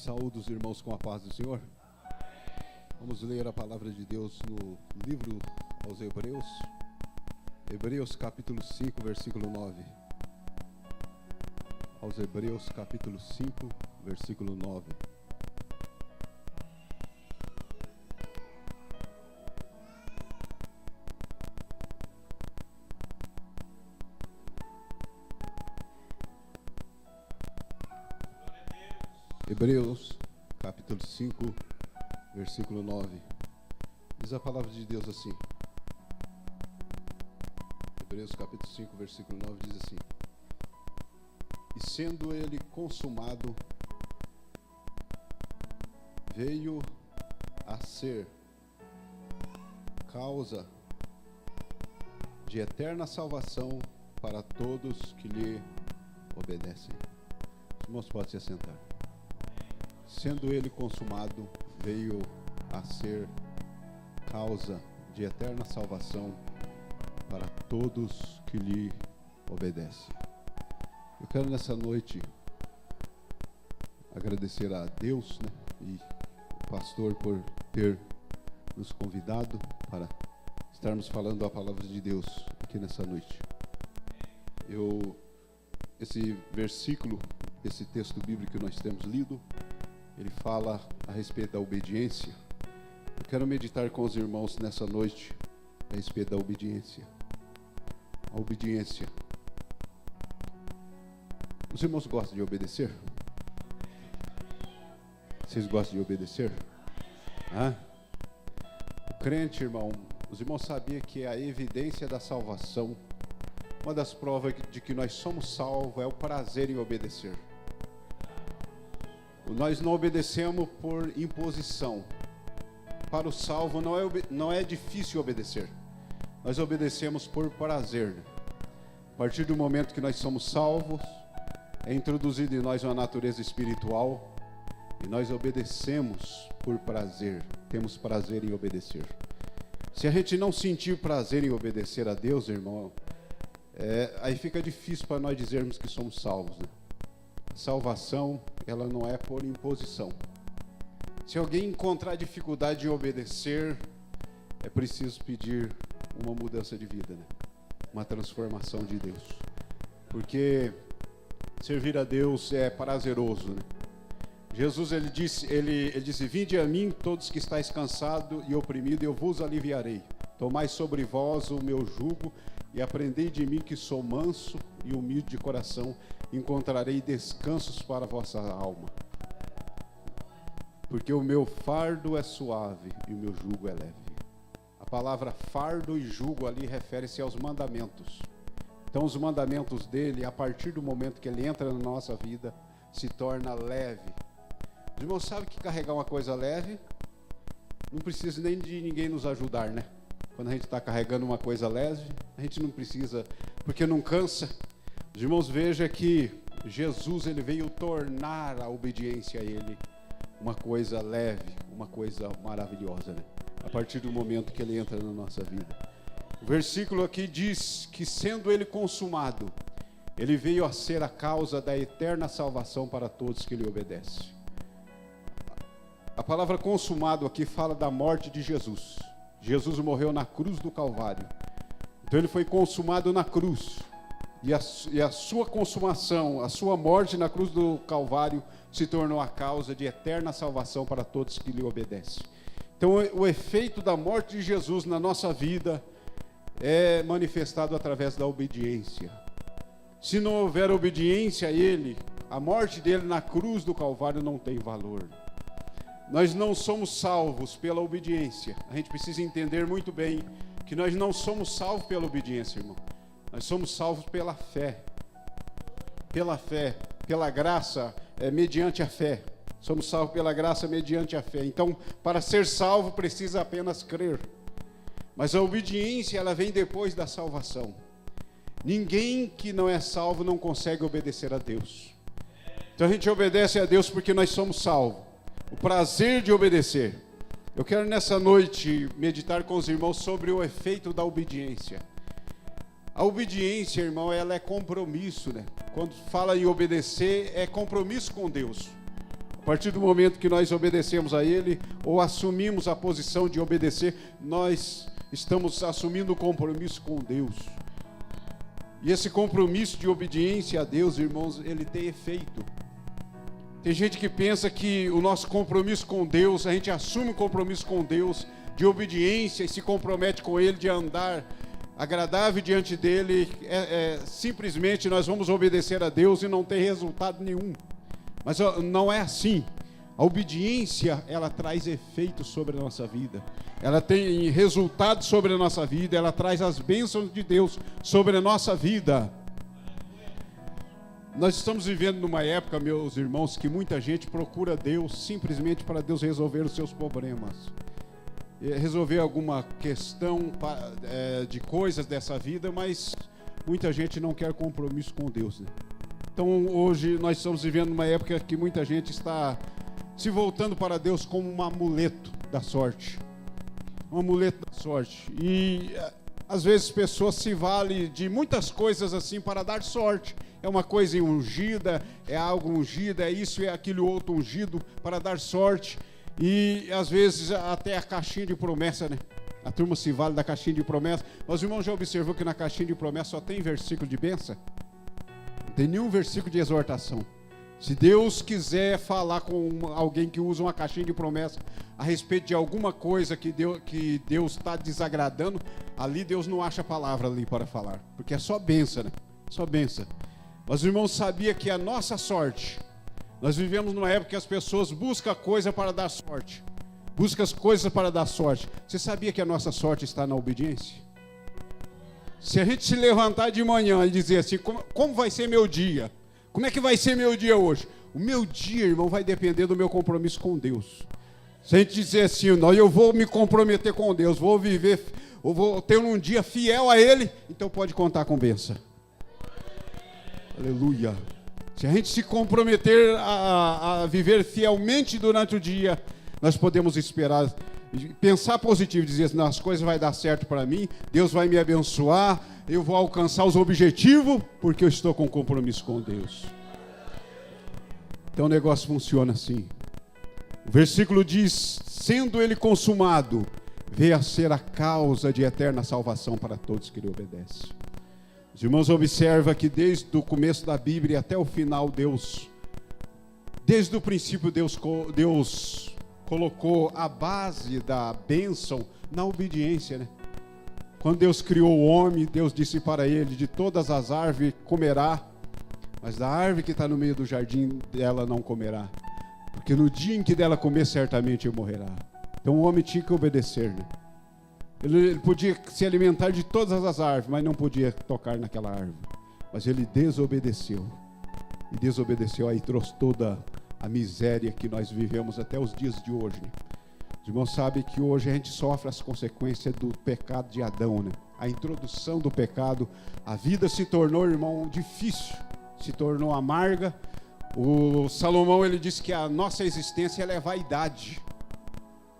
Saúde os irmãos com a paz do Senhor. Vamos ler a palavra de Deus no livro aos Hebreus. Hebreus capítulo 5, versículo 9. Aos Hebreus capítulo 5, versículo 9. Hebreus, capítulo 5, versículo 9. Diz a palavra de Deus assim. Hebreus, capítulo 5, versículo 9 diz assim: E sendo ele consumado, veio a ser causa de eterna salvação para todos que lhe obedecem. Os irmãos podem se assentar. Sendo ele consumado, veio a ser causa de eterna salvação para todos que lhe obedecem. Eu quero nessa noite agradecer a Deus, e o pastor por ter nos convidado para estarmos falando a palavra de Deus aqui nessa noite. Esse versículo, esse texto bíblico que nós temos lido, ele fala a respeito da obediência. Eu quero meditar com os irmãos nessa noite a respeito da obediência. A obediência. Os irmãos gostam de obedecer? Vocês gostam de obedecer? O crente, irmão, os irmãos sabiam que a evidência da salvação, uma das provas de que nós somos salvos é o prazer em obedecer. Nós não obedecemos por imposição. Para o salvo não é difícil obedecer. Nós obedecemos por prazer. A partir do momento que nós somos salvos, é introduzido em nós uma natureza espiritual e nós obedecemos por prazer. Temos prazer em obedecer. Se a gente não sentir prazer em obedecer a Deus, irmão, aí fica difícil para nós dizermos que somos salvos, Salvação, ela não é por imposição. Se alguém encontrar dificuldade em obedecer, é preciso pedir uma mudança de vida, uma transformação de Deus. Porque servir a Deus é prazeroso, Jesus, ele disse: Vinde a mim todos que estáis cansados e oprimidos, e eu vos aliviarei. Tomai sobre vós o meu jugo e aprendei de mim, que sou manso e humilde de coração, encontrarei descansos para a vossa alma. Porque o meu fardo é suave e o meu jugo é leve. A palavra fardo e jugo ali refere-se aos mandamentos. Então os mandamentos dele, a partir do momento que ele entra na nossa vida, se torna leve. Os irmãos sabem que carregar uma coisa leve não precisa nem de ninguém nos ajudar, Quando a gente está carregando uma coisa leve, a gente não precisa, porque não cansa. Os irmãos, vejam que Jesus, ele veio tornar a obediência a ele uma coisa leve, uma coisa maravilhosa, A partir do momento que ele entra na nossa vida. O versículo aqui diz que, sendo ele consumado, ele veio a ser a causa da eterna salvação para todos que lhe obedecem. A palavra consumado aqui fala da morte de Jesus. Jesus morreu na cruz do Calvário. Então ele foi consumado na cruz. E a sua consumação, a sua morte na cruz do Calvário se tornou a causa de eterna salvação para todos que lhe obedecem. Então o efeito da morte de Jesus na nossa vida é manifestado através da obediência. Se não houver obediência a ele, a morte dele na cruz do Calvário não tem valor. Nós não somos salvos pela obediência. A gente precisa entender muito bem que nós não somos salvos pela obediência, irmão. Nós somos salvos pela fé. Pela fé, pela graça, mediante a fé. Somos salvos pela graça mediante a fé. Então, para ser salvo, precisa apenas crer. Mas a obediência, ela vem depois da salvação. Ninguém que não é salvo não consegue obedecer a Deus. Então a gente obedece a Deus porque nós somos salvos. O prazer de obedecer. Eu quero nessa noite meditar com os irmãos sobre o efeito da obediência. A obediência, irmão, ela é compromisso, Quando fala em obedecer, é compromisso com Deus. partir do momento que nós obedecemos a Ele, ou assumimos a posição de obedecer, nós estamos assumindo um compromisso com Deus. E esse compromisso de obediência a Deus, irmãos, ele tem efeito. Tem gente que pensa que o nosso compromisso com Deus, a gente assume um compromisso com Deus de obediência e se compromete com Ele de andar agradável diante dEle, simplesmente nós vamos obedecer a Deus e não ter resultado nenhum. Mas não é assim. A obediência, ela traz efeito sobre a nossa vida. Ela tem resultado sobre a nossa vida, ela traz as bênçãos de Deus sobre a nossa vida. Nós estamos vivendo numa época, meus irmãos, que muita gente procura Deus simplesmente para Deus resolver os seus problemas. Resolver alguma questão de coisas dessa vida, mas muita gente não quer compromisso com Deus, né? Então hoje nós estamos vivendo numa época que muita gente está se voltando para Deus como um amuleto da sorte. Um amuleto da sorte. E às vezes pessoas se valem de muitas coisas assim para dar sorte. É uma coisa ungida, é algo ungido, é isso e aquilo outro ungido para dar sorte. E às vezes até a caixinha de promessa, né? A turma se vale da caixinha de promessa. Mas o irmão já observou que na caixinha de promessa só tem versículo de bênção? Não tem nenhum versículo de exortação. Se Deus quiser falar com alguém que usa uma caixinha de promessa a respeito de alguma coisa que Deus está desagradando, ali Deus não acha palavra ali para falar, porque é só bênção, né? Só bênção. Mas o irmão sabia que a nossa sorte, nós vivemos numa época que as pessoas buscam coisa para dar sorte. Buscam as coisas para dar sorte. Você sabia que a nossa sorte está na obediência? Se a gente se levantar de manhã e dizer assim, como vai ser meu dia? Como é que vai ser meu dia hoje? O meu dia, irmão, vai depender do meu compromisso com Deus. Se a gente dizer assim, não, eu vou me comprometer com Deus, vou viver, eu vou ter um dia fiel a Ele, então pode contar com bênção. Aleluia. Se a gente se comprometer a viver fielmente durante o dia, nós podemos esperar, pensar positivo, dizer assim, as coisas vão dar certo para mim, Deus vai me abençoar, eu vou alcançar os objetivos, porque eu estou com compromisso com Deus. Então o negócio funciona assim. O versículo diz, sendo ele consumado, veio a ser a causa de eterna salvação para todos que lhe obedecem. Os irmãos observam que desde o começo da Bíblia até o final, desde o princípio Deus colocou a base da bênção na obediência, né? Quando Deus criou o homem, Deus disse para ele, de todas as árvores comerá, mas da árvore que está no meio do jardim, dela não comerá. Porque no dia em que dela comer, certamente ele morrerá. Então o homem tinha que obedecer, né? Ele podia se alimentar de todas as árvores, mas não podia tocar naquela árvore. Mas ele desobedeceu. E desobedeceu, aí trouxe toda a miséria que nós vivemos até os dias de hoje, né? Os irmãos sabem que hoje a gente sofre as consequências do pecado de Adão, né? A introdução do pecado, a vida se tornou, irmão, difícil, se tornou amarga. O Salomão, ele disse que a nossa existência ela é vaidade.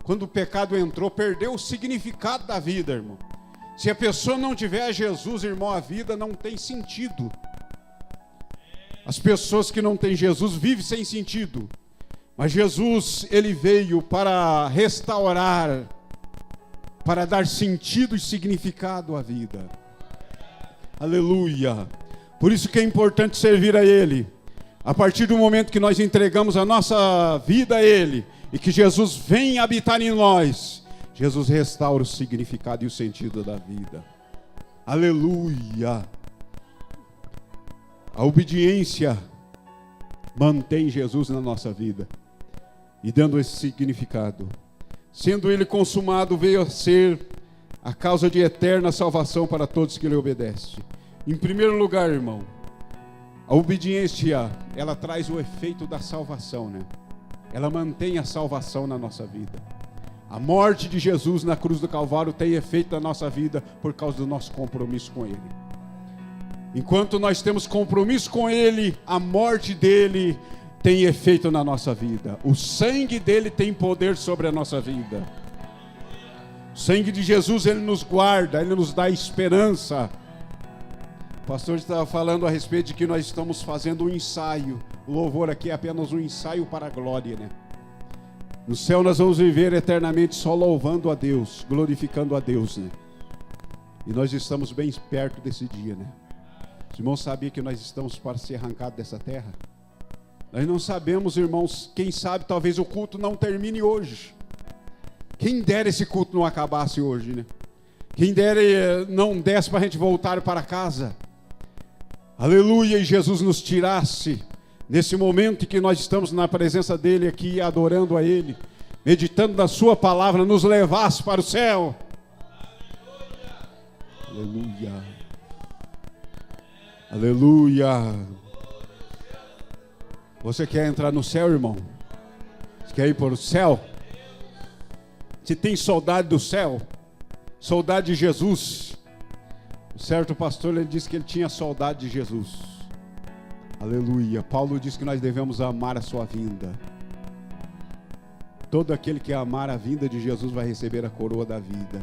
Quando o pecado entrou, perdeu o significado da vida, irmão. Se a pessoa não tiver Jesus, irmão, a vida não tem sentido. As pessoas que não têm Jesus vivem sem sentido. Mas Jesus, ele veio para restaurar, para dar sentido e significado à vida. Aleluia. Por isso que é importante servir a Ele. A partir do momento que nós entregamos a nossa vida a Ele, e que Jesus vem habitar em nós, Jesus restaura o significado e o sentido da vida. Aleluia. A obediência mantém Jesus na nossa vida e dando esse significado. Sendo ele consumado, veio a ser a causa de eterna salvação para todos que lhe obedecem. Em primeiro lugar, irmão, a obediência, ela traz o efeito da salvação, né? Ela mantém a salvação na nossa vida. A morte de Jesus na cruz do Calvário tem efeito na nossa vida por causa do nosso compromisso com Ele. Enquanto nós temos compromisso com Ele, a morte dEle tem efeito na nossa vida. O sangue dEle tem poder sobre a nossa vida. O sangue de Jesus, Ele nos guarda, Ele nos dá esperança. O pastor estava falando a respeito de que nós estamos fazendo um ensaio o louvor aqui é apenas um ensaio para a glória, né? No céu nós vamos viver eternamente só louvando a Deus, glorificando a Deus, né? E nós estamos bem perto desse dia, né? Os irmãos sabiam que nós estamos para ser arrancados dessa terra? Nós não sabemos, irmãos, quem sabe talvez o culto não termine hoje. Quem dera esse culto não acabasse hoje, né? Quem dera não desse para a gente voltar para casa. Aleluia, e Jesus nos tirasse nesse momento em que nós estamos na presença dele aqui, adorando a ele, meditando na sua palavra, nos levasse para o céu. Aleluia. Aleluia. Você quer entrar no céu, irmão? Você quer ir para o céu? Você tem saudade do céu? Saudade de Jesus? O certo pastor, ele disse que ele tinha saudade de Jesus. Aleluia. Paulo diz que nós devemos amar a sua vinda. Todo aquele que amar a vinda de Jesus vai receber a coroa da vida.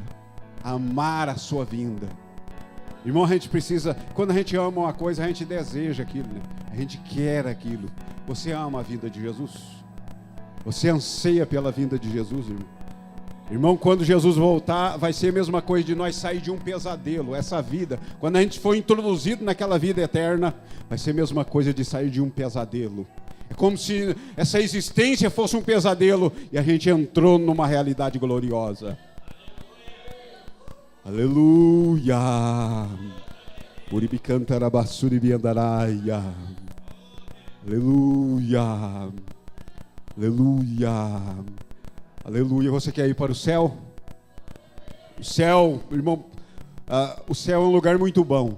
Amar a sua vinda. Irmão, a gente precisa, quando a gente ama uma coisa, a gente deseja aquilo, né? A gente quer aquilo. Você ama a vinda de Jesus? Você anseia pela vinda de Jesus, irmão? Irmão, quando Jesus voltar, vai ser a mesma coisa de nós sair de um pesadelo. Essa vida, quando a gente for introduzido naquela vida eterna, vai ser a mesma coisa de sair de um pesadelo. É como se essa existência fosse um pesadelo e a gente entrou numa realidade gloriosa. Aleluia. Uribicantarabassuribiandaraia. Aleluia. Aleluia. Aleluia. Você quer ir para o céu? O céu, irmão, o céu é um lugar muito bom.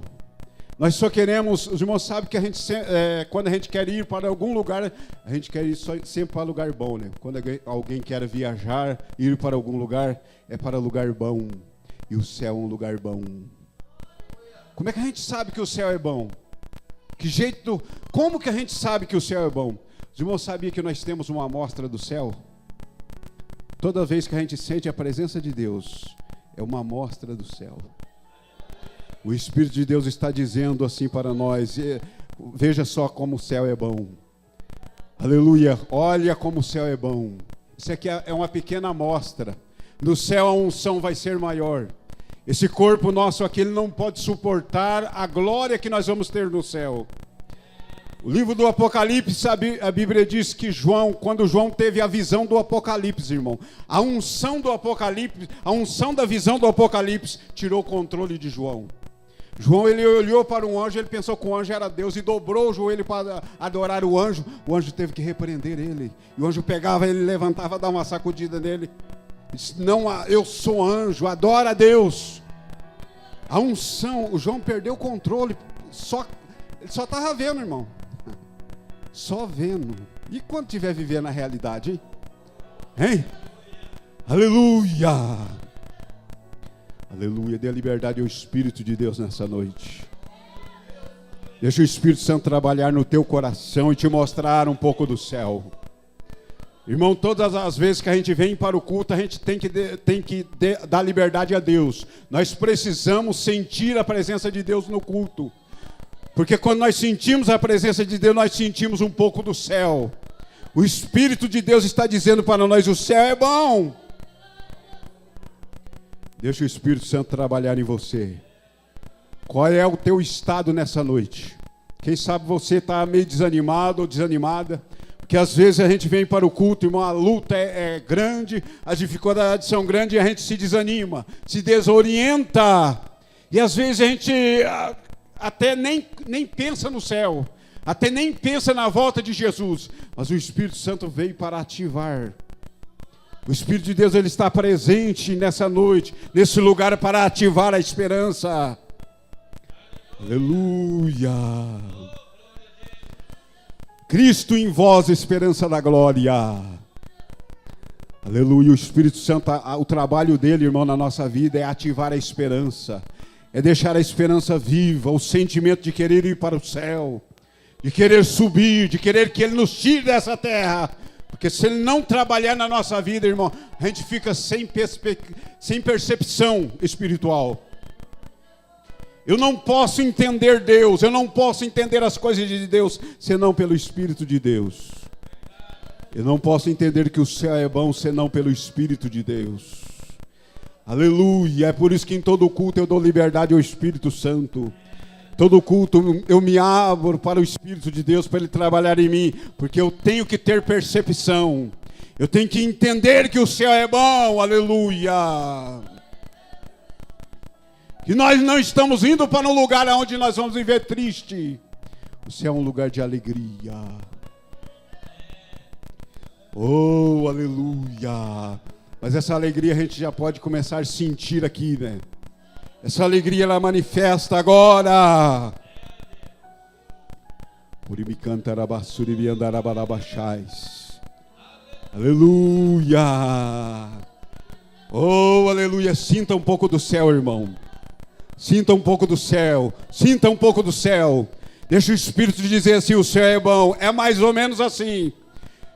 Nós só queremos, os irmãos sabem que a gente, quando a gente quer ir para algum lugar, a gente quer ir sempre para lugar bom, né? Quando alguém quer viajar, ir para algum lugar, é para lugar bom. E o céu é um lugar bom. Como é que a gente sabe que o céu é bom? Como que a gente sabe que o céu é bom? Os irmãos sabiam que nós temos uma amostra do céu? Toda vez que a gente sente a presença de Deus, é uma amostra do céu. O Espírito de Deus está dizendo assim para nós, veja só como o céu é bom. Aleluia, olha como o céu é bom. Isso aqui é uma pequena amostra. No céu a unção vai ser maior. Esse corpo nosso aqui, ele não pode suportar a glória que nós vamos ter no céu. O livro do Apocalipse, a Bíblia diz que quando João teve a visão do Apocalipse, irmão, a unção do Apocalipse, a unção da visão do Apocalipse, tirou o controle de João. João, ele olhou para um anjo, ele pensou que o anjo era Deus e dobrou o joelho para adorar o anjo teve que repreender ele. E o anjo pegava ele, levantava, dava uma sacudida nele. Disse, não, eu sou anjo, adora a Deus. A unção, o João perdeu o controle, ele só estava vendo, irmão. Só vendo. E quando estiver vivendo a realidade, hein? Hein? Aleluia! Aleluia, dê a liberdade ao Espírito de Deus nessa noite. Deixa o Espírito Santo trabalhar no teu coração e te mostrar um pouco do céu. Irmão, todas as vezes que a gente vem para o culto, a gente tem que dar liberdade a Deus. Nós precisamos sentir a presença de Deus no culto. Porque quando nós sentimos a presença de Deus, nós sentimos um pouco do céu. O Espírito de Deus está dizendo para nós, o céu é bom. Deixa o Espírito Santo trabalhar em você. Qual é o teu estado nessa noite? Quem sabe você está meio desanimado ou desanimada. Porque às vezes a gente vem para o culto, irmão, a luta é grande, as dificuldades são grandes e a gente se desanima, se desorienta. E às vezes a gente até nem pensa no céu, até nem pensa na volta de Jesus. Mas o Espírito Santo veio para ativar. O Espírito de Deus, ele está presente nessa noite, nesse lugar para ativar a esperança. Aleluia. Cristo em vós, esperança da glória. Aleluia. O Espírito Santo, o trabalho dele, irmão, na nossa vida é ativar a esperança. É deixar a esperança viva, o sentimento de querer ir para o céu, de querer subir, de querer que ele nos tire dessa terra. Porque se ele não trabalhar na nossa vida, irmão, a gente fica sem percepção espiritual. Eu não posso entender Deus, eu não posso entender as coisas de Deus, senão pelo Espírito de Deus. Eu não posso entender que o céu é bom, senão pelo Espírito de Deus. Aleluia, é por isso que em todo culto eu dou liberdade ao Espírito Santo. Todo culto eu me abro para o Espírito de Deus, para Ele trabalhar em mim, porque eu tenho que ter percepção. Eu tenho que entender que o céu é bom, aleluia. Que nós não estamos indo para um lugar onde nós vamos viver triste. O céu é um lugar de alegria. Oh, aleluia. Mas essa alegria a gente já pode começar a sentir aqui, né? Essa alegria ela manifesta agora. Aleluia. Oh, aleluia. Sinta um pouco do céu, irmão. Sinta um pouco do céu. Sinta um pouco do céu. Deixa o Espírito te dizer assim: o céu é bom. É mais ou menos assim.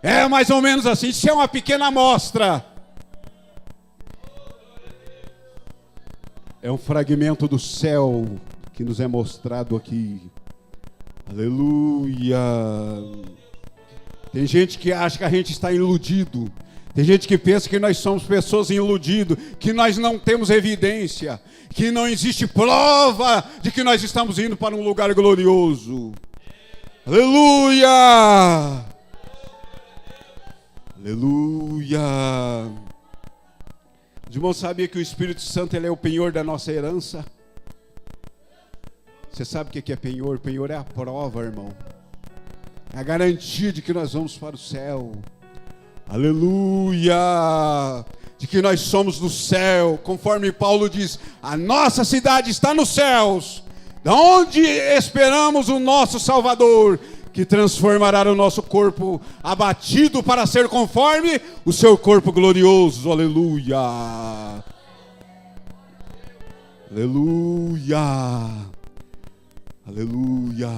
É mais ou menos assim. Isso é uma pequena amostra. É um fragmento do céu que nos é mostrado aqui. Aleluia. Tem gente que acha que a gente está iludido. Tem gente que pensa que nós somos pessoas iludidas, que nós não temos evidência, que não existe prova de que nós estamos indo para um lugar glorioso. Aleluia. Aleluia. Os irmãos sabiam que o Espírito Santo ele é o penhor da nossa herança? Você sabe o que é penhor? Penhor é a prova, irmão. É a garantia de que nós vamos para o céu. Aleluia! De que nós somos do céu. Conforme Paulo diz, a nossa cidade está nos céus. Da onde esperamos o nosso Salvador, que transformará o nosso corpo abatido para ser conforme o seu corpo glorioso. Aleluia! Aleluia! Aleluia!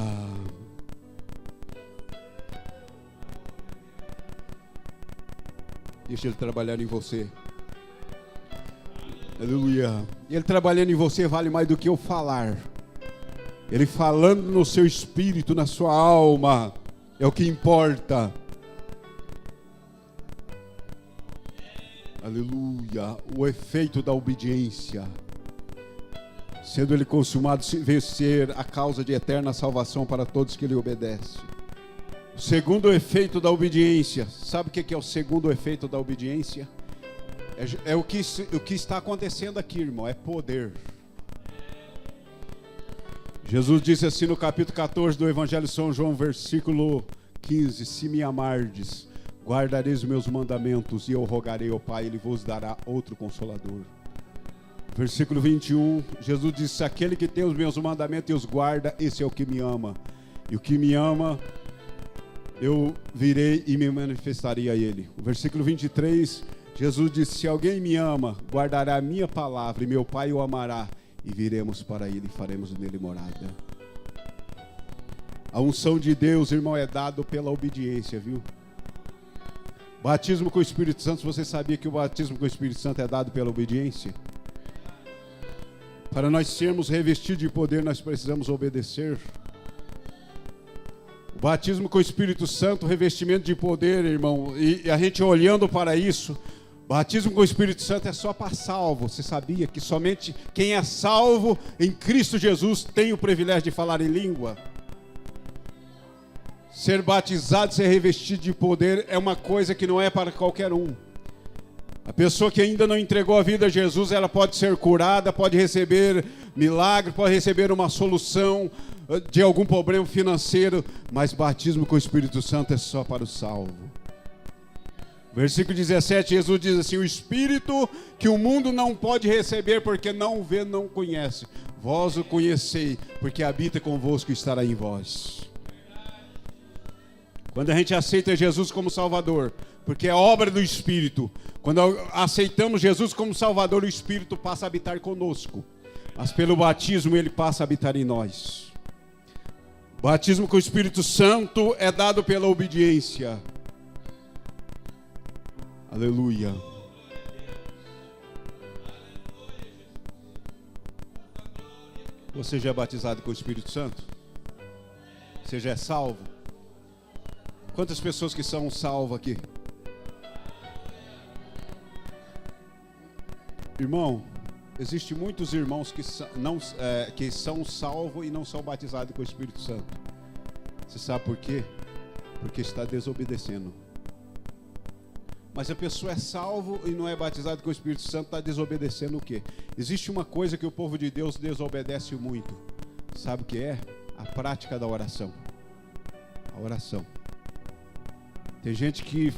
Deixa Ele trabalhar em você. Aleluia! Ele trabalhando em você vale mais do que eu falar. Ele falando no seu espírito, na sua alma, é o que importa. Aleluia. O efeito da obediência. Sendo ele consumado, vencer a causa de eterna salvação para todos que lhe obedecem. O segundo efeito da obediência. Sabe o que é o segundo efeito da obediência? É o que está acontecendo aqui, irmão. É poder. Jesus disse assim no capítulo 14 do Evangelho de São João, versículo 15: se me amardes, guardareis os meus mandamentos, e eu rogarei ao Pai, Ele vos dará outro Consolador. Versículo 21, Jesus disse: aquele que tem os meus mandamentos e os guarda, esse é o que me ama. E o que me ama, eu virei e me manifestarei a Ele. O versículo 23, Jesus disse: se alguém me ama, guardará a minha palavra, e meu Pai o amará. E viremos para Ele e faremos nele morada. A unção de Deus, irmão, é dado pela obediência, viu? Batismo com o Espírito Santo, você sabia que o batismo com o Espírito Santo é dado pela obediência? Para nós sermos revestidos de poder, nós precisamos obedecer. O batismo com o Espírito Santo, revestimento de poder, irmão, e a gente olhando para isso, batismo com o Espírito Santo é só para salvo. Você sabia que somente quem é salvo em Cristo Jesus tem o privilégio de falar em língua? Ser batizado, ser revestido de poder é uma coisa que não é para qualquer um. A pessoa que ainda não entregou a vida a Jesus, ela pode ser curada, pode receber milagre, pode receber uma solução de algum problema financeiro, mas batismo com o Espírito Santo é só para o salvo. Versículo 17, Jesus diz assim: o Espírito que o mundo não pode receber, porque não o vê, não conhece. Vós o conhecei, porque habita convosco e estará em vós. Quando a gente aceita Jesus como Salvador, porque é obra do Espírito, quando aceitamos Jesus como Salvador, o Espírito passa a habitar conosco. Mas pelo batismo ele passa a habitar em nós. O batismo com o Espírito Santo é dado pela obediência. Aleluia. Você já é batizado com o Espírito Santo? Você já é salvo? Quantas pessoas que são salvas aqui? Irmão, existem muitos irmãos que são salvos e não são batizados com o Espírito Santo. Você sabe por quê? Porque está desobedecendo. Mas a pessoa é salvo e não é batizado com o Espírito Santo, está desobedecendo o quê? Existe uma coisa que o povo de Deus desobedece muito. Sabe o que é? A prática da oração. A oração. Tem gente que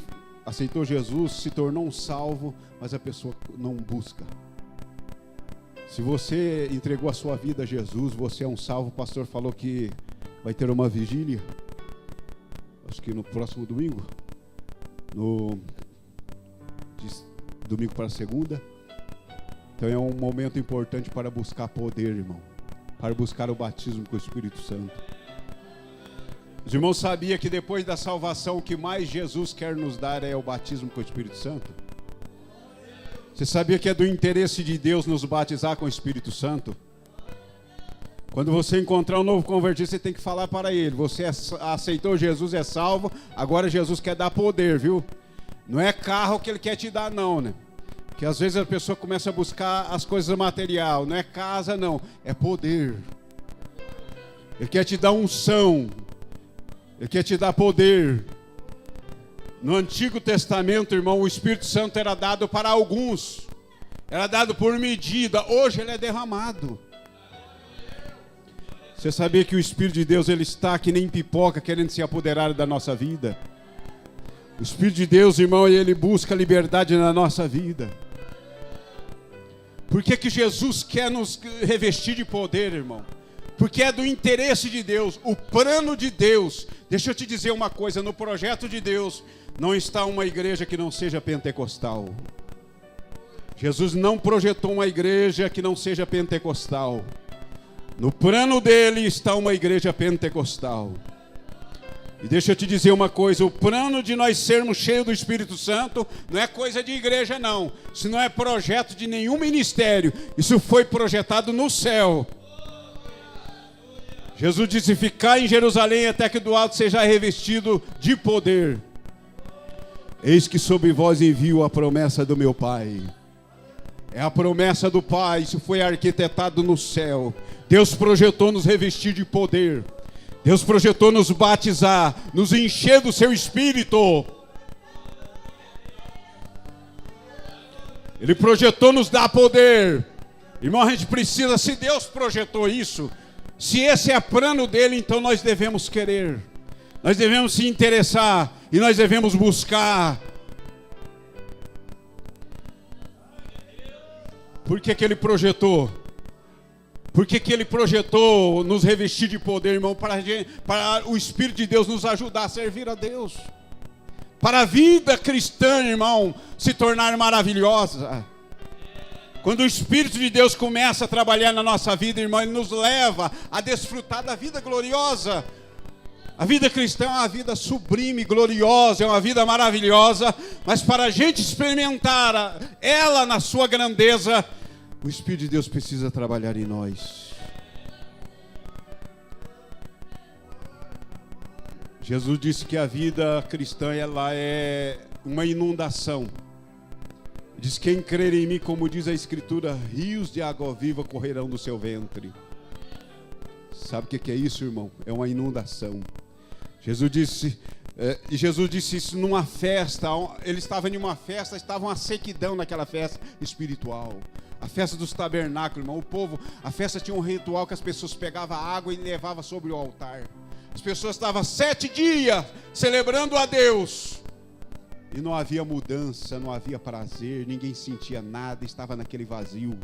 aceitou Jesus, se tornou um salvo, mas a pessoa não busca. Se você entregou a sua vida a Jesus, você é um salvo. O pastor falou que vai ter uma vigília, acho que no próximo domingo, domingo para segunda. Então é um momento importante para buscar poder, irmão, para buscar o batismo com o Espírito Santo. Os irmãos sabiam que depois da salvação o que mais Jesus quer nos dar é o batismo com o Espírito Santo? Você sabia que é do interesse de Deus nos batizar com o Espírito Santo? Quando você encontrar um novo convertido, você tem que falar para ele: você aceitou Jesus, é salvo, agora Jesus quer dar poder, viu? Não é carro que ele quer te dar, não, né? Porque às vezes a pessoa começa a buscar as coisas materiais. Não é casa, não, é poder. Ele quer te dar unção. Ele quer te dar poder. No Antigo Testamento, irmão, o Espírito Santo era dado para alguns. Era dado por medida. Hoje ele é derramado. Você sabia que o Espírito de Deus, ele está que nem pipoca, querendo se apoderar da nossa vida? O Espírito de Deus, irmão, ele busca liberdade na nossa vida. Por que Jesus quer nos revestir de poder, irmão? Porque é do interesse de Deus, o plano de Deus. Deixa eu te dizer uma coisa, no projeto de Deus não está uma igreja que não seja pentecostal. Jesus não projetou uma igreja que não seja pentecostal. No plano dele está uma igreja pentecostal. E deixa eu te dizer uma coisa, o plano de nós sermos cheios do Espírito Santo não é coisa de igreja, não. Isso não é projeto de nenhum ministério. Isso foi projetado no céu. Jesus disse: ficar em Jerusalém até que do alto seja revestido de poder. Eis que sobre vós envio a promessa do meu Pai. É a promessa do Pai, isso foi arquitetado no céu. Deus projetou nos revestir de poder. Deus projetou nos batizar, nos encher do seu Espírito. Ele projetou nos dar poder. Irmão, a gente precisa, se Deus projetou isso, se esse é plano dele, então nós devemos querer. Nós devemos se interessar e nós devemos buscar. Por que que ele projetou? Por que que ele projetou nos revestir de poder, irmão? Para o Espírito de Deus nos ajudar a servir a Deus. Para a vida cristã, irmão, se tornar maravilhosa. Quando o Espírito de Deus começa a trabalhar na nossa vida, irmão, ele nos leva a desfrutar da vida gloriosa. A vida cristã é uma vida sublime, gloriosa, é uma vida maravilhosa, mas para a gente experimentar ela na sua grandeza, o Espírito de Deus precisa trabalhar em nós. Jesus disse que a vida cristã, ela é uma inundação. Diz: quem crer em mim, como diz a Escritura, rios de água viva correrão do seu ventre. Sabe o que é isso, irmão? É uma inundação. Jesus disse isso numa festa. Ele estava em uma festa, estava uma sequidão naquela festa espiritual. A festa dos tabernáculos, irmão. O povo, a festa tinha um ritual que as pessoas pegavam água e levavam sobre o altar. As pessoas estavam 7 dias celebrando a Deus. E não havia mudança, não havia prazer, ninguém sentia nada, estava naquele vazio.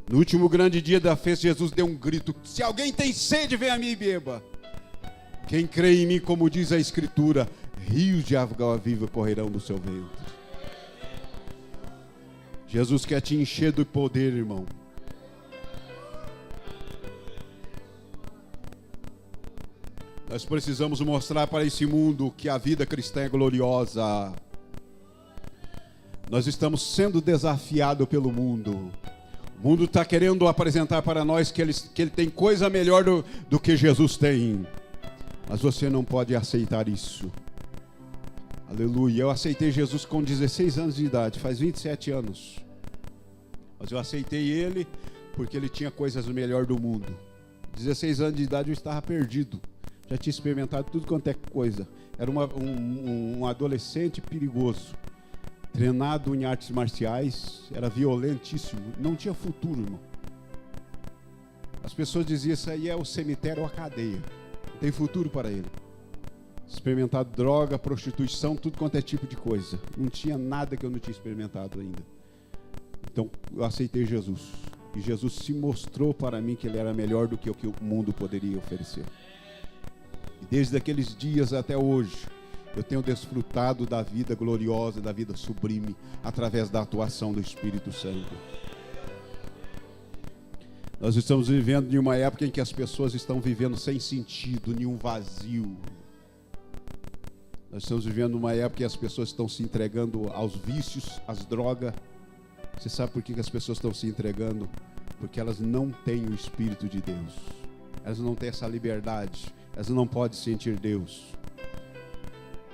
No último grande dia da festa, Jesus deu um grito: se alguém tem sede, venha a mim e beba. Quem crê em mim, como diz a Escritura, rios de água viva correrão do seu ventre. Jesus quer te encher do poder, irmão. Nós precisamos mostrar para esse mundo que a vida cristã é gloriosa. Nós estamos sendo desafiados pelo mundo. O mundo está querendo apresentar para nós que ele tem coisa melhor do que Jesus tem. Mas você não pode aceitar isso. Aleluia. Eu aceitei Jesus com 16 anos de idade, faz 27 anos. Mas eu aceitei ele porque ele tinha coisas melhor do mundo. 16 anos de idade eu estava perdido. Já tinha experimentado tudo quanto é coisa. Era um adolescente perigoso. Treinado em artes marciais, era violentíssimo. Não tinha futuro, irmão. As pessoas diziam, isso aí é o cemitério ou a cadeia. Não tem futuro para ele. Experimentado droga, prostituição, tudo quanto é tipo de coisa. Não tinha nada que eu não tinha experimentado ainda. Então eu aceitei Jesus. E Jesus se mostrou para mim que ele era melhor do que o que o mundo poderia oferecer. E desde aqueles dias até hoje, eu tenho desfrutado da vida gloriosa, da vida sublime, através da atuação do Espírito Santo. Nós estamos vivendo em uma época em que as pessoas estão vivendo sem sentido, nenhum vazio. Nós estamos vivendo uma época em que as pessoas estão se entregando aos vícios, às drogas. Você sabe por que as pessoas estão se entregando? Porque elas não têm o Espírito de Deus. Elas não têm essa liberdade. Elas não podem sentir Deus.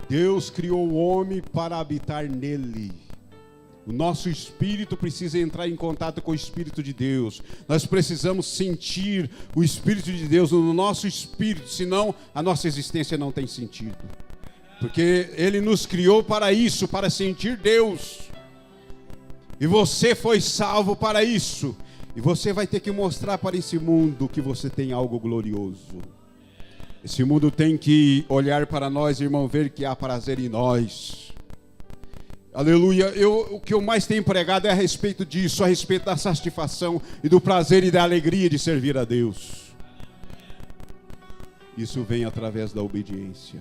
Deus criou o homem para habitar nele. O nosso espírito precisa entrar em contato com o Espírito de Deus. Nós precisamos sentir o Espírito de Deus no nosso espírito, senão a nossa existência não tem sentido. Porque Ele nos criou para isso, para sentir Deus. E você foi salvo para isso. E você vai ter que mostrar para esse mundo que você tem algo glorioso. Esse mundo tem que olhar para nós, irmão, ver que há prazer em nós. Aleluia. O que eu mais tenho pregado é a respeito disso, a respeito da satisfação e do prazer e da alegria de servir a Deus. Isso vem através da obediência.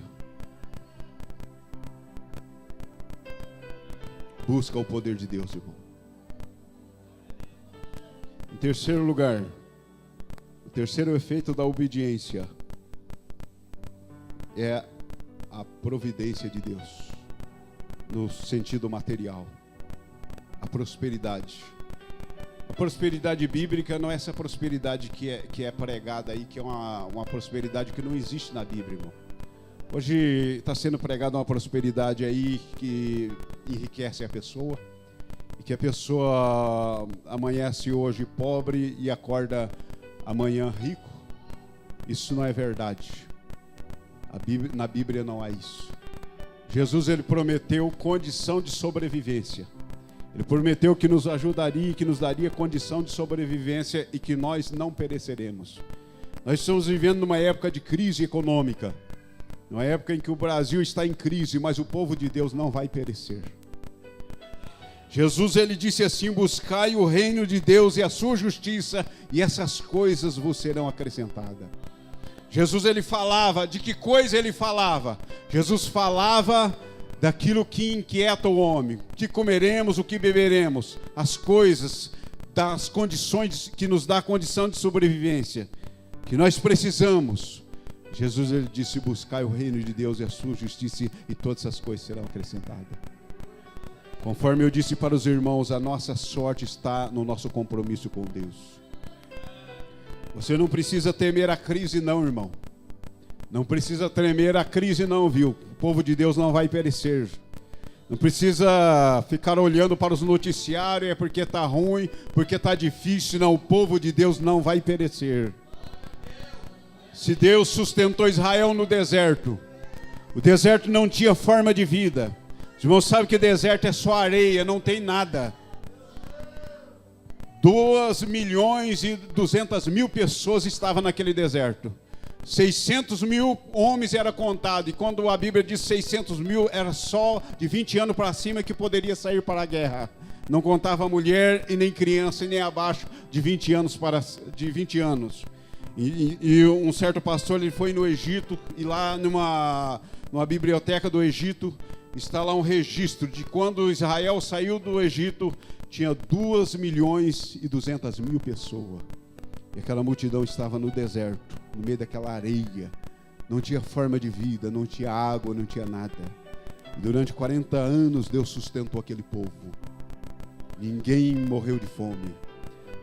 Busca o poder de Deus, irmão. Em terceiro lugar, o terceiro efeito da obediência é a providência de Deus, no sentido material, a prosperidade. A prosperidade bíblica não é essa prosperidade que é pregada aí, que é uma prosperidade que não existe na Bíblia, irmão. Hoje está sendo pregada uma prosperidade aí que enriquece a pessoa, e que a pessoa amanhece hoje pobre e acorda amanhã rico. Isso não é verdade. Na Bíblia não há isso. Jesus, ele prometeu condição de sobrevivência. Ele prometeu que nos ajudaria, que nos daria condição de sobrevivência e que nós não pereceremos. Nós estamos vivendo numa época de crise econômica, numa época em que o Brasil está em crise, mas o povo de Deus não vai perecer. Jesus, ele disse assim: buscai o reino de Deus e a sua justiça, e essas coisas vos serão acrescentadas. Jesus, ele falava, de que coisa ele falava? Jesus falava daquilo que inquieta o homem, o que comeremos, o que beberemos, as coisas, das condições, que nos dá a condição de sobrevivência, que nós precisamos. Jesus, ele disse: buscai o reino de Deus e a sua justiça, e todas essas coisas serão acrescentadas. Conforme eu disse para os irmãos, a nossa sorte está no nosso compromisso com Deus. Você não precisa temer a crise não, irmão. Não precisa temer a crise não, viu? O povo de Deus não vai perecer. Não precisa ficar olhando para os noticiários, é porque está ruim, porque está difícil. Não, o povo de Deus não vai perecer. Se Deus sustentou Israel no deserto, o deserto não tinha forma de vida. Os irmãos sabem que deserto é só areia, não tem nada. 2.200.000 pessoas estavam naquele deserto. 600.000 homens era contado. E quando a Bíblia diz 600.000, era só de 20 anos para cima que poderia sair para a guerra. Não contava mulher e nem criança, e nem abaixo de 20 anos. E um certo pastor, ele foi no Egito, e lá numa biblioteca do Egito está lá um registro de quando Israel saiu do Egito, tinha 2.200.000 pessoas. E aquela multidão estava no deserto, no meio daquela areia. Não tinha forma de vida, não tinha água, não tinha nada. E durante 40 anos Deus sustentou aquele povo. Ninguém morreu de fome.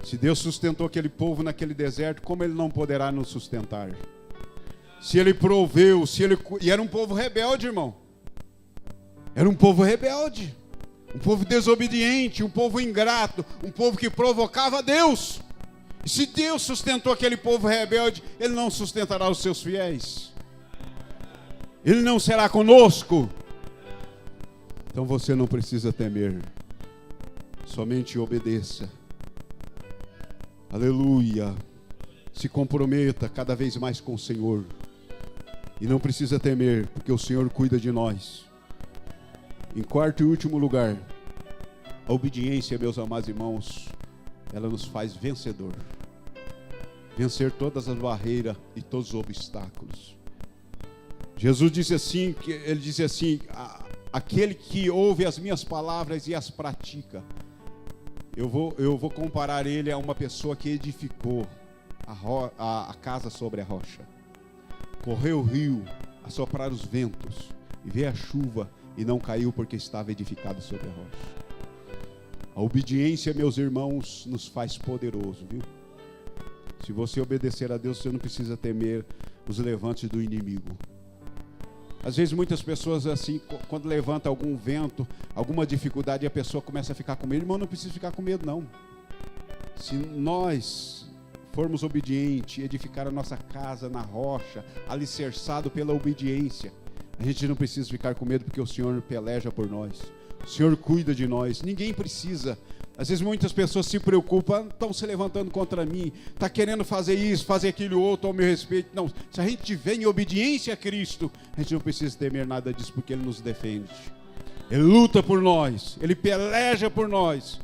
Se Deus sustentou aquele povo naquele deserto, como Ele não poderá nos sustentar? Se Ele proveu, e era um povo rebelde, irmão. Era um povo rebelde, um povo desobediente, um povo ingrato, um povo que provocava Deus. E se Deus sustentou aquele povo rebelde, Ele não sustentará os seus fiéis. Ele não será conosco. Então você não precisa temer. Somente obedeça. Aleluia. Se comprometa cada vez mais com o Senhor. E não precisa temer, porque o Senhor cuida de nós. Em quarto e último lugar, a obediência, meus amados irmãos, ela nos faz vencedor. Vencer todas as barreiras e todos os obstáculos. Jesus disse assim, ele disse assim, aquele que ouve as minhas palavras e as pratica. Eu vou comparar ele a uma pessoa que edificou a casa sobre a rocha. Correu o rio, a soprar os ventos, e veio a chuva, e não caiu porque estava edificado sobre a rocha. A obediência, meus irmãos, nos faz poderoso, viu? Se você obedecer a Deus, você não precisa temer os levantes do inimigo. Às vezes muitas pessoas assim, quando levanta algum vento, alguma dificuldade, a pessoa começa a ficar com medo. Irmão, não precisa ficar com medo, não. Se nós formos obedientes, edificar a nossa casa na rocha, alicerçado pela obediência, a gente não precisa ficar com medo, porque o Senhor peleja por nós. O Senhor cuida de nós. Ninguém precisa. Às vezes muitas pessoas se preocupam, estão se levantando contra mim, está querendo fazer isso, fazer aquilo outro ao meu respeito. Não, se a gente tiver em obediência a Cristo, a gente não precisa temer nada disso, porque Ele nos defende. Ele luta por nós, Ele peleja por nós.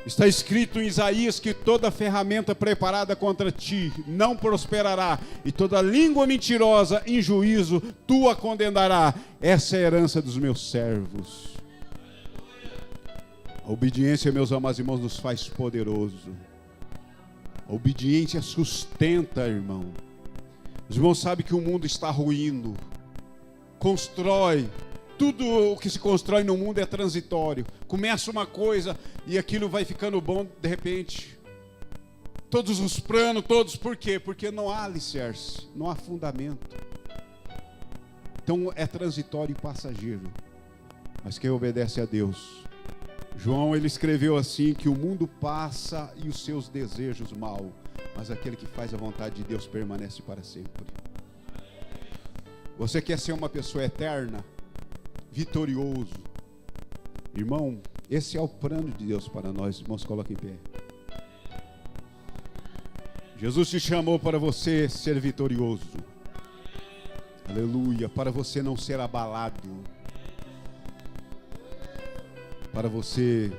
Está escrito em Isaías que toda ferramenta preparada contra ti não prosperará, e toda língua mentirosa em juízo tu a condenará. Essa é a herança dos meus servos. A obediência, meus amados irmãos, nos faz poderoso. A obediência sustenta, irmão. Os irmãos sabem que o mundo está ruindo. Constrói. Tudo o que se constrói no mundo é transitório. Começa uma coisa e aquilo vai ficando bom de repente. Todos os planos, por quê? Porque não há alicerce, não há fundamento. Então é transitório e passageiro. Mas quem obedece a Deus... João, ele escreveu assim, que o mundo passa e os seus desejos mal, mas aquele que faz a vontade de Deus permanece para sempre. Você quer ser uma pessoa eterna, vitorioso? Irmão, esse é o plano de Deus para nós. Irmãos, coloquem em pé. Jesus te chamou para você ser vitorioso. Aleluia, para você não ser abalado, para você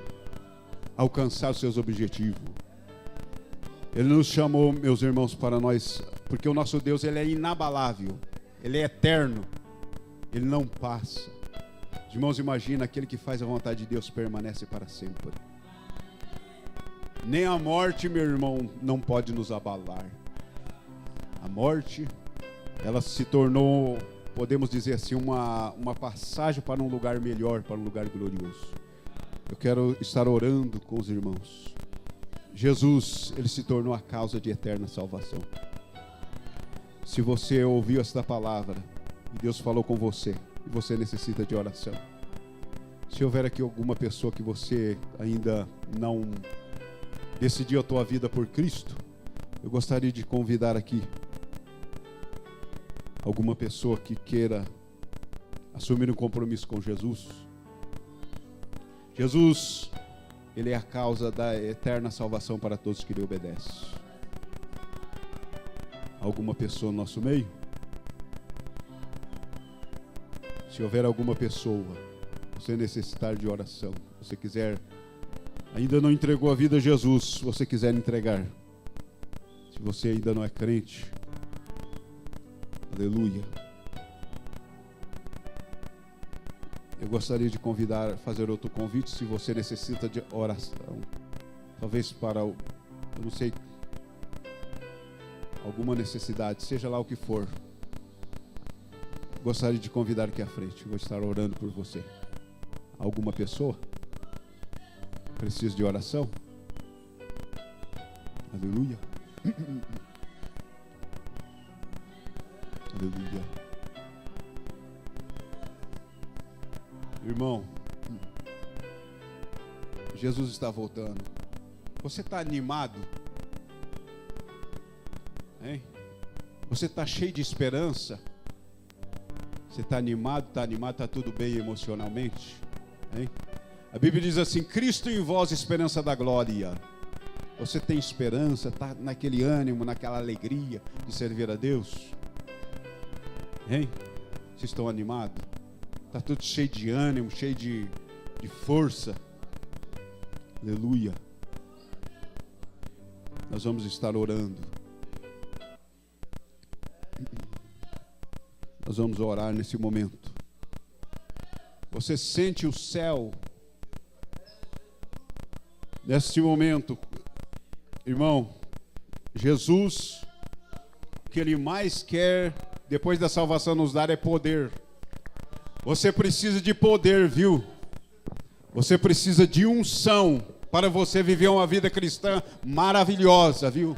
alcançar os seus objetivos. Ele nos chamou, meus irmãos, para nós, porque o nosso Deus, Ele é inabalável, Ele é eterno, Ele não passa. Irmãos, imagina, aquele que faz a vontade de Deus permanece para sempre. Nem a morte, meu irmão, não pode nos abalar. A morte, ela se tornou, podemos dizer assim, uma passagem para um lugar melhor, para um lugar glorioso. Eu quero estar orando com os irmãos. Jesus, Ele se tornou a causa de eterna salvação. Se você ouviu esta palavra e Deus falou com você, e você necessita de oração, se houver aqui alguma pessoa que você ainda não decidiu a tua vida por Cristo, eu gostaria de convidar aqui alguma pessoa que queira assumir um compromisso com Jesus. Jesus, Ele é a causa da eterna salvação para todos que lhe obedecem. Alguma pessoa no nosso meio? Se houver alguma pessoa, você necessitar de oração, você quiser, ainda não entregou a vida a Jesus, se você quiser entregar, se você ainda não é crente, aleluia. Eu gostaria de fazer outro convite, se você necessita de oração, talvez para, eu não sei, alguma necessidade, seja lá o que for, gostaria de convidar aqui à frente, vou estar orando por você. Alguma pessoa precisa de oração? Aleluia. Aleluia. Irmão, Jesus está voltando. Você está animado? Hein? Você está cheio de esperança? Você está animado? Está tudo bem emocionalmente? Hein? A Bíblia diz assim: Cristo em vós, esperança da glória. Você tem esperança? Está naquele ânimo, naquela alegria de servir a Deus? Hein? Vocês estão animados? Está tudo cheio de ânimo, cheio de força. Aleluia. Nós vamos estar orando. Nós vamos orar nesse momento. Você sente o céu nesse momento, irmão? Jesus, o que Ele mais quer depois da salvação nos dar é poder. Você precisa de poder, viu? Você precisa de unção para você viver uma vida cristã maravilhosa, viu?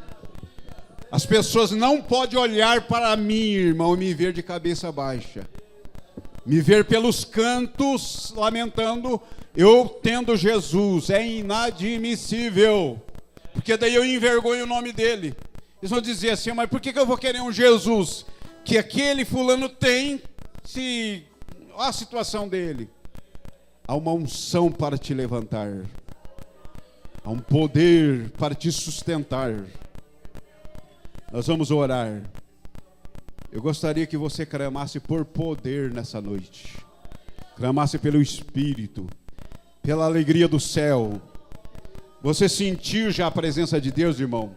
As pessoas não podem olhar para mim, irmão, e me ver de cabeça baixa. Me ver pelos cantos lamentando, eu tendo Jesus, é inadmissível. Porque daí eu envergonho o nome dele. Eles vão dizer assim: mas por que eu vou querer um Jesus que aquele fulano tem, se... Olha a situação dele. Há uma unção para te levantar. Há um poder para te sustentar. Nós vamos orar. Eu gostaria que você clamasse por poder nessa noite. Clamasse pelo Espírito, pela alegria do céu. Você sentiu já a presença de Deus, irmão?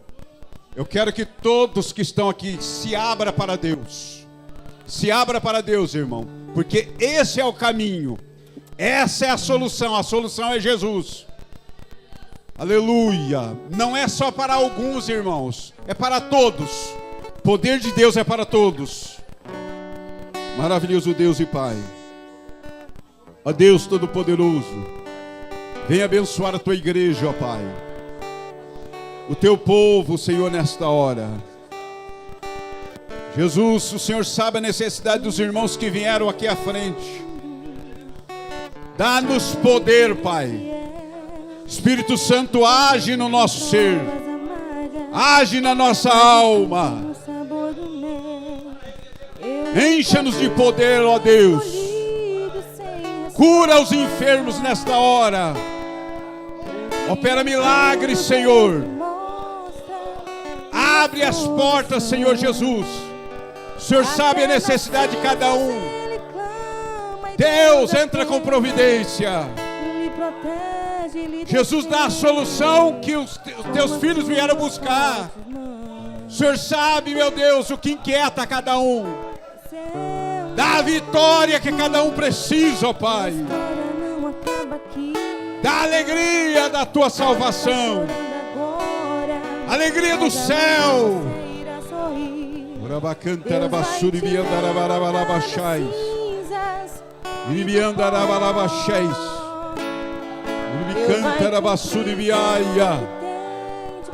Eu quero que todos que estão aqui se abram para Deus. Se abra para Deus, irmão, porque esse é o caminho. Essa é a solução é Jesus. Aleluia. Não é só para alguns, irmãos, é para todos. O poder de Deus é para todos. Maravilhoso Deus e Pai, ó Deus Todo-Poderoso, vem abençoar a Tua igreja, ó Pai, o Teu povo, Senhor, nesta hora. Jesus, o Senhor sabe a necessidade dos irmãos que vieram aqui à frente. Dá-nos poder, Pai. Espírito Santo, age no nosso ser, age na nossa alma. Encha-nos de poder, ó Deus. Cura os enfermos nesta hora. Opera milagres, Senhor. Abre as portas, Senhor Jesus. O Senhor sabe a necessidade de cada um. Deus, entra com providência. Jesus, dá a solução que os teus filhos vieram buscar. O Senhor sabe, meu Deus, o que inquieta cada um. Dá a vitória que cada um precisa, ó Pai. Dá a alegria da Tua salvação. Alegria do céu.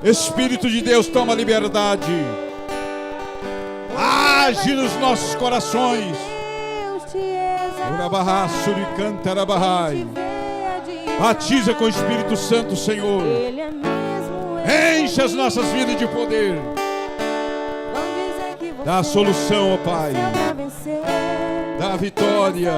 Espírito de Deus, toma liberdade. Age nos nossos corações. Batiza com o Espírito Santo, Senhor. Enche as nossas vidas de poder. Dá a solução, ó Pai. Dá a vitória.